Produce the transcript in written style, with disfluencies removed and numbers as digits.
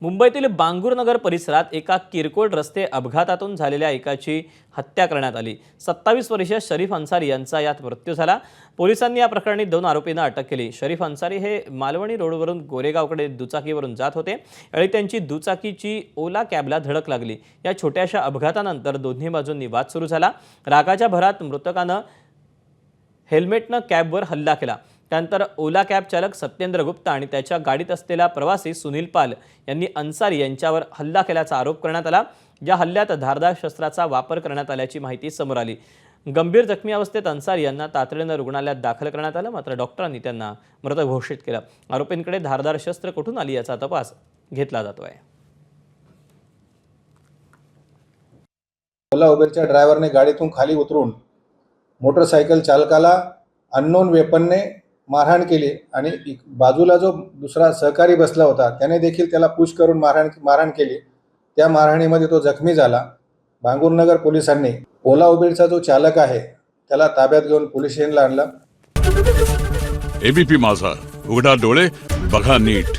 मुंबईतील बांगूरनगर परिसरात एका किरकोळ रस्ते अपघातातून झालेल्या एकाची हत्या करण्यात आली। 27 वर्षीय शरीफ अन्सारी यांचा यात मृत्यू झाला। पोलिसांनी या प्रकरणी 2 आरोपींना अटक केली। शरीफ अन्सारी हे मालवणी रोडवरून गोरेगावकडे दुचाकीवरून जात होते आणि त्यांची दुचाकीची ओला कॅबला धडक लागली। या छोट्याशा अपघातानंतर दोन्ही बाजूंनी वाद सुरू झाला। रागाच्या भरात मृतकानं हेल्मेटनं कॅबवर हल्ला केला। त्यानंतर ओला कॅब चालक सत्येंद्र गुप्ता आणि त्याच्या गाडीत असलेला प्रवासी सुनील पाल यांनी अन्सारी यांच्यावर हल्ला केल्याचा आरोप करण्यात आला। या हल्ल्यात धारदार शस्त्राचा वापर करण्यात आल्याची माहिती समोर आली। गंभीर जखमी अवस्थेत अन्सारी यांना तातडीनं रुग्णालयात दाखल करण्यात आलं, मात्र डॉक्टरांनी त्यांना मृत घोषित केलं। आरोपींकडे धारदार शस्त्र कुठून आली याचा तपास घेतला जातोय। ओला उबेरच्या ड्रायव्हरने गाडीतून खाली उतरून मोटरसायकल चालकाला अननोन वेपनने मारहाण केली आणि बाजूला जो दुसरा सहकारी बसला होता त्याने देखील त्याला पुश करून मारहाण केली। त्या मारहाणीमध्ये तो जखमी झाला। बांगूरनगर पोलिसांनी ओला उबेरचा जो चालक आहे त्याला ताब्यात घेऊन पोलीस स्टेशनला आणलं। एबीपी माझा, उघडा डोळे बघा नीट।